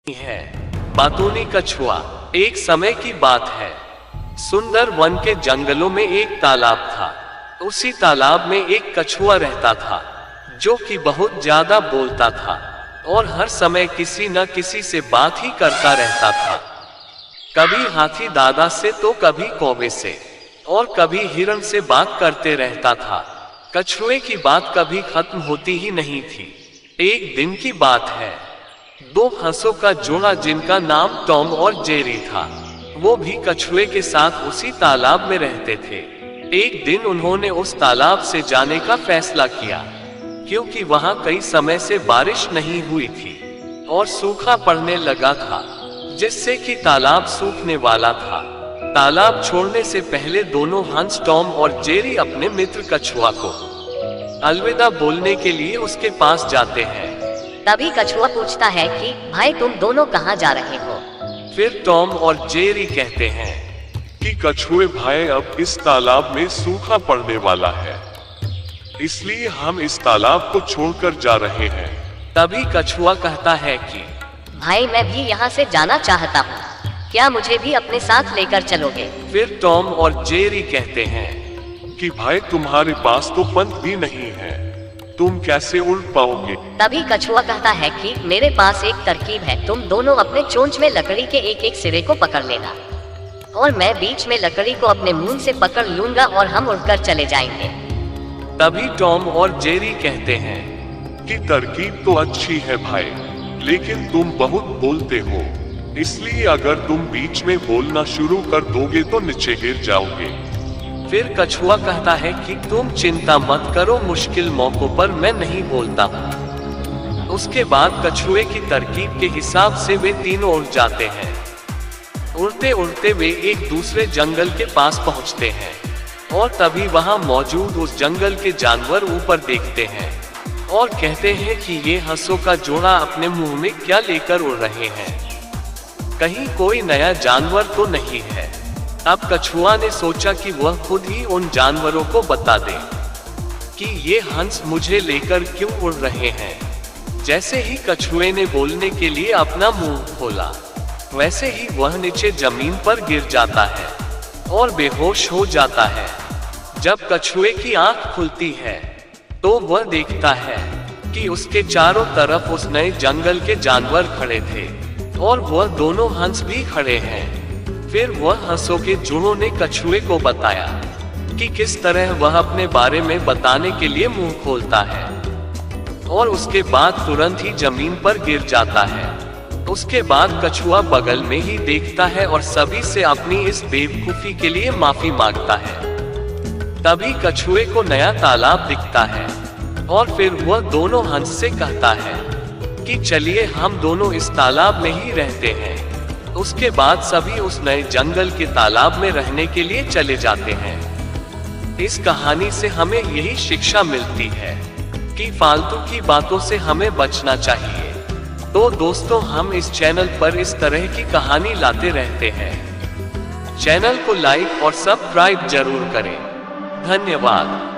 है। बातूनी कछुआ। एक समय की बात है। सुंदर वन के जंगलों में एक तालाब था। उसी तालाब में एक कछुआ रहता था जो कि बहुत ज्यादा बोलता था और हर समय किसी न किसी से बात ही करता रहता था। कभी हाथी दादा से तो कभी कौवे से और कभी हिरण से बात करते रहता था। कछुए की बात कभी खत्म होती ही नहीं थी। एक दिन की बात है। दो हंसों का जोड़ा जिनका नाम टॉम और जेरी था, वो भी कछुए के साथ उसी तालाब में रहते थे। एक दिन उन्होंने उस तालाब से जाने का फैसला किया क्योंकि वहां कई समय से बारिश नहीं हुई थी और सूखा पड़ने लगा था, जिससे कि तालाब सूखने वाला था। तालाब छोड़ने से पहले दोनों हंस टॉम और जेरी अपने मित्र कछुआ को अलविदा बोलने के लिए उसके पास जाते हैं। तभी कछुआ पूछता है कि भाई तुम दोनों कहाँ जा रहे हो? फिर टॉम और जेरी कहते हैं कि कछुए भाई अब इस तालाब में सूखा पड़ने वाला है, इसलिए हम इस तालाब को छोड़कर जा रहे हैं। तभी कछुआ कहता है कि भाई मैं भी यहाँ से जाना चाहता हूँ, क्या मुझे भी अपने साथ लेकर चलोगे? फिर टॉम और जेरी कहते हैं कि भाई तुम्हारे पास तो पंख भी नहीं है, तुम कैसे उड़ पाओगे? तभी कछुआ कहता है कि मेरे पास एक तरकीब है, तुम दोनों अपने चोंच में लकड़ी के एक एक सिरे को पकड़ लेना और मैं बीच में लकड़ी को अपने मुंह से पकड़ लूंगा और हम उड़कर चले जाएंगे। तभी टॉम और जेरी कहते हैं कि तरकीब तो अच्छी है भाई, लेकिन तुम बहुत बोलते हो, इसलिए अगर तुम बीच में बोलना शुरू कर दोगे तो नीचे गिर जाओगे। फिर कछुआ कहता है कि तुम चिंता मत करो, मुश्किल मौकों पर मैं नहीं बोलता हूँ। उसके बाद कछुए की तरकीब के हिसाब से वे तीनों उड़ जाते हैं। उड़ते उड़ते वे एक दूसरे जंगल के पास पहुँचते हैं और तभी वहाँ मौजूद उस जंगल के जानवर ऊपर देखते हैं और कहते हैं कि ये हंसों का जोड़ा अपने मुंह में क्या लेकर उड़ रहे हैं, कहीं कोई नया जानवर तो नहीं है। अब कछुआ ने सोचा कि वह खुद ही उन जानवरों को बता दे कि ये हंस मुझे लेकर क्यों उड़ रहे हैं। जैसे ही कछुए ने बोलने के लिए अपना मुंह खोला, वैसे ही वह नीचे जमीन पर गिर जाता है और बेहोश हो जाता है। जब कछुए की आंख खुलती है तो वह देखता है कि उसके चारों तरफ उस नए जंगल के जानवर खड़े थे और वह दोनों हंस भी खड़े हैं। फिर वह हंसों के जोड़ों ने कछुए को बताया कि किस तरह वह अपने बारे में बताने के लिए मुंह खोलता है और उसके बाद तुरंत ही जमीन पर गिर जाता है। उसके बाद कछुआ बगल में ही देखता है और सभी से अपनी इस बेवकूफी के लिए माफी मांगता है। तभी कछुए को नया तालाब दिखता है और फिर वह दोनों हंस से कहता है कि चलिए हम दोनों इस तालाब में ही रहते हैं। उसके बाद सभी उस नए जंगल के तालाब में रहने के लिए चले जाते हैं। इस कहानी से हमें यही शिक्षा मिलती है कि फालतू की बातों से हमें बचना चाहिए। तो दोस्तों, हम इस चैनल पर इस तरह की कहानी लाते रहते हैं। चैनल को लाइक और सब्सक्राइब जरूर करें। धन्यवाद।